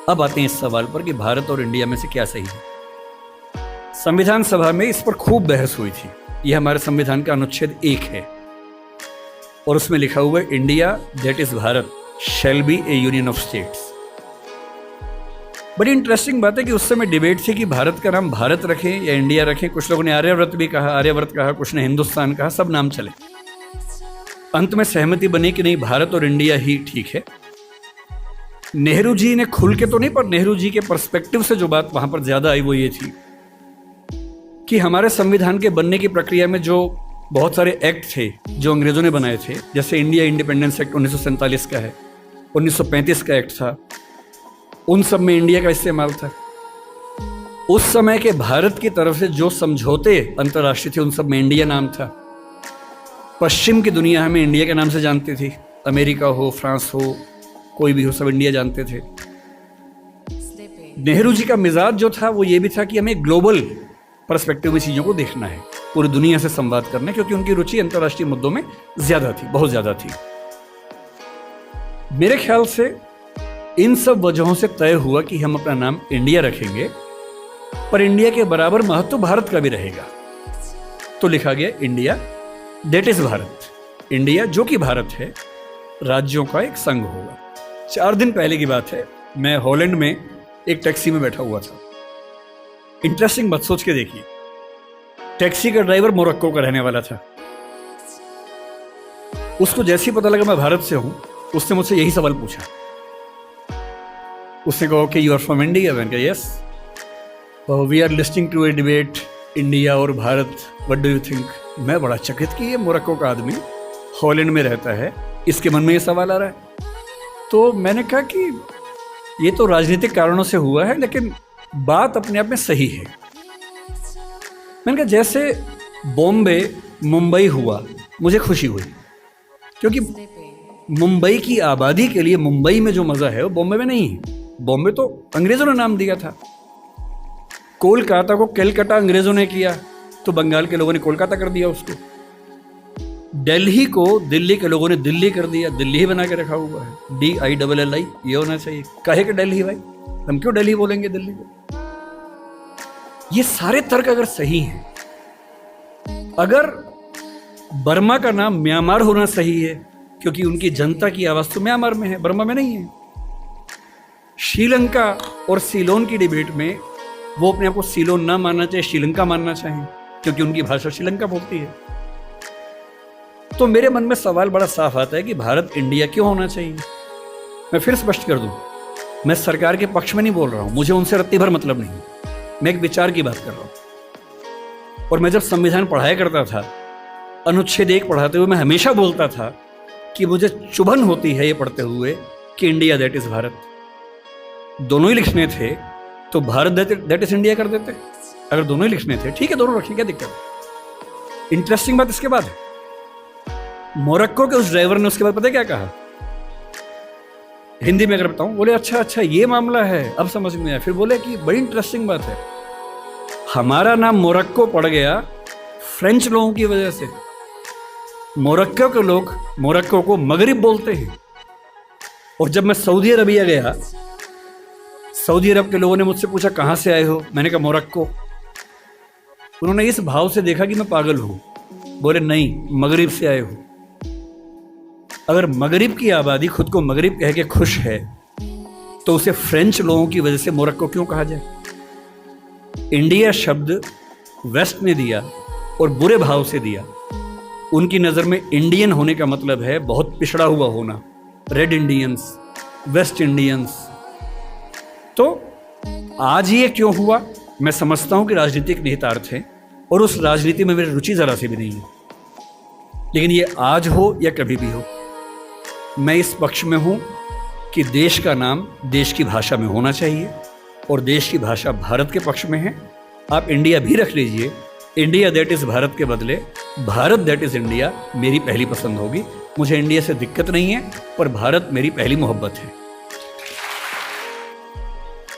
अब आते हैं इस सवाल पर कि भारत और इंडिया में से क्या सही है। संविधान सभा में इस पर खूब बहस हुई थी। यह हमारे संविधान का अनुच्छेद 1 है और उसमें लिखा हुआ है India that is Bharat shall be A union of states. बड़ी इंटरेस्टिंग बात है कि उस समय डिबेट थी कि भारत का नाम भारत रखें या इंडिया रखें। कुछ लोगों ने आर्यव्रत भी कहा, आर्यव्रत कहा, कुछ ने हिंदुस्तान कहा, सब नाम चले। अंत में सहमति बनी कि नहीं, भारत और इंडिया ही ठीक है। नेहरू जी ने खुल के तो नहीं, पर नेहरू जी के पर्सपेक्टिव से जो बात वहां पर ज्यादा आई वो ये थी कि हमारे संविधान के बनने की प्रक्रिया में जो बहुत सारे एक्ट थे जो अंग्रेजों ने बनाए थे, जैसे इंडिया इंडिपेंडेंस एक्ट 1947 का है, 1935 का एक्ट था, उन सब में इंडिया का इस्तेमाल था। उस समय के भारत की तरफ से जो समझौते अंतर्राष्ट्रीय थे उन सब में इंडिया नाम था। पश्चिम की दुनिया हमें इंडिया के नाम से जानती थी, अमेरिका हो, फ्रांस हो, कोई भी हो, सब इंडिया जानते थे। नेहरू जी का मिजाज जो था वो ये भी था कि हमें ग्लोबल पर्सपेक्टिव में चीज़ों को देखना है, पूरी दुनिया से संवाद करना है, क्योंकि उनकी रुचि अंतर्राष्ट्रीय मुद्दों में ज़्यादा थी, बहुत ज़्यादा थी। मेरे ख्याल से इन सब वजहों से तय हुआ कि हम अपना नाम इंडिया रखेंगे, पर इंडिया के बराबर महत्व भारत का भी रहेगा। तो लिखा गया India that is Bharat. India जो कि भारत है, राज्यों का एक संघ होगा। 4 दिन पहले की बात है, मैं हॉलैंड में एक टैक्सी में बैठा हुआ था। इंटरेस्टिंग बात सोच के देखिए, टैक्सी का ड्राइवर मोरक्को का रहने वाला था। उसको जैसे ही पता लगा मैं भारत से हूं, उसने मुझसे यही सवाल पूछा। उसने कहा कि यू आर फ्रॉम इंडिया? मैंने कहा yes. We are listening to a debate India और Bharat, what do you think? मैं बड़ा चकित कि ये मोरक्को का आदमी हॉलैंड में रहता है, इसके मन में ये सवाल आ रहा है। तो मैंने कहा कि ये तो राजनीतिक कारणों से हुआ है, लेकिन बात अपने आप में सही है। मैंने कहा जैसे बॉम्बे मुंबई हुआ, मुझे खुशी हुई, क्योंकि मुंबई की आबादी के लिए मुंबई में जो मज़ा है वो बॉम्बे में नहीं है। बॉम्बे तो अंग्रेज़ों ने नाम दिया था। कोलकाता को कैलकाटा अंग्रेज़ों ने किया, तो बंगाल के लोगों ने कोलकाता कर दिया उसको। दिल्ली को दिल्ली के लोगों ने दिल्ली कर दिया, दिल्ली ही बना के रखा हुआ है, DILLI, ये होना चाहिए। काहे के दिल्ली भाई, हम क्यों दिल्ली बोलेंगे दिल्ली को? ये सारे तर्क अगर सही हैं, अगर बर्मा का नाम म्यांमार होना सही है क्योंकि उनकी जनता की आवाज तो म्यांमार में है, बर्मा में नहीं है। श्रीलंका और सीलोन की डिबेट में वो अपने आप को सीलोन ना मानना चाहिए, श्रीलंका मानना चाहें, क्योंकि उनकी भाषा श्रीलंका बोलती है। तो मेरे मन में सवाल बड़ा साफ आता है कि भारत इंडिया क्यों होना चाहिए। मैं फिर स्पष्ट कर दूं, मैं सरकार के पक्ष में नहीं बोल रहा हूं, मुझे उनसे रत्ती भर मतलब नहीं, मैं एक विचार की बात कर रहा हूं। और मैं जब संविधान पढ़ाया करता था, अनुच्छेद 1 पढ़ाते हुए मैं हमेशा बोलता था कि मुझे चुभन होती है ये पढ़ते हुए कि इंडिया दैट इज भारत। दोनों ही लिखने थे तो भारत दैट इज इंडिया कर देते। अगर दोनों ही लिखने थे, ठीक है, दोनों रखें, क्या दिक्कत है। इंटरेस्टिंग बात इसके बाद है, मोरक्को के उस ड्राइवर ने उसके बाद पता है क्या कहा, हिंदी में अगर बताऊं, बोले अच्छा अच्छा ये मामला है, अब समझ में आया। फिर बोले कि बड़ी इंटरेस्टिंग बात है, हमारा नाम मोरक्को पड़ गया फ्रेंच लोगों की वजह से। मोरक्को के लोग मोरक्को को मगरिब बोलते हैं। और जब मैं सऊदी अरबिया गया, सऊदी अरब के लोगों ने मुझसे पूछा कहां से आए हो, मैंने कहा मोरक्को। उन्होंने इस भाव से देखा कि मैं पागल हूं, बोले नहीं, मगरिब से आए हो। अगर मगरिब की आबादी खुद को मगरिब कह के खुश है, तो उसे फ्रेंच लोगों की वजह से मोरक्को क्यों कहा जाए? इंडिया शब्द वेस्ट ने दिया और बुरे भाव से दिया। उनकी नज़र में इंडियन होने का मतलब है बहुत पिछड़ा हुआ होना, रेड इंडियंस, वेस्ट इंडियंस। तो आज ये क्यों हुआ? मैं समझता हूं कि राजनीतिक निहितार्थ है और उस राजनीति में मेरी रुचि जरा सी भी नहीं है, लेकिन ये आज हो या कभी भी हो, मैं इस पक्ष में हूं कि देश का नाम देश की भाषा में होना चाहिए और देश की भाषा भारत के पक्ष में है। आप इंडिया भी रख लीजिए, इंडिया दैट इज भारत के बदले भारत दैट इज इंडिया मेरी पहली पसंद होगी। मुझे इंडिया से दिक्कत नहीं है, पर भारत मेरी पहली मोहब्बत है।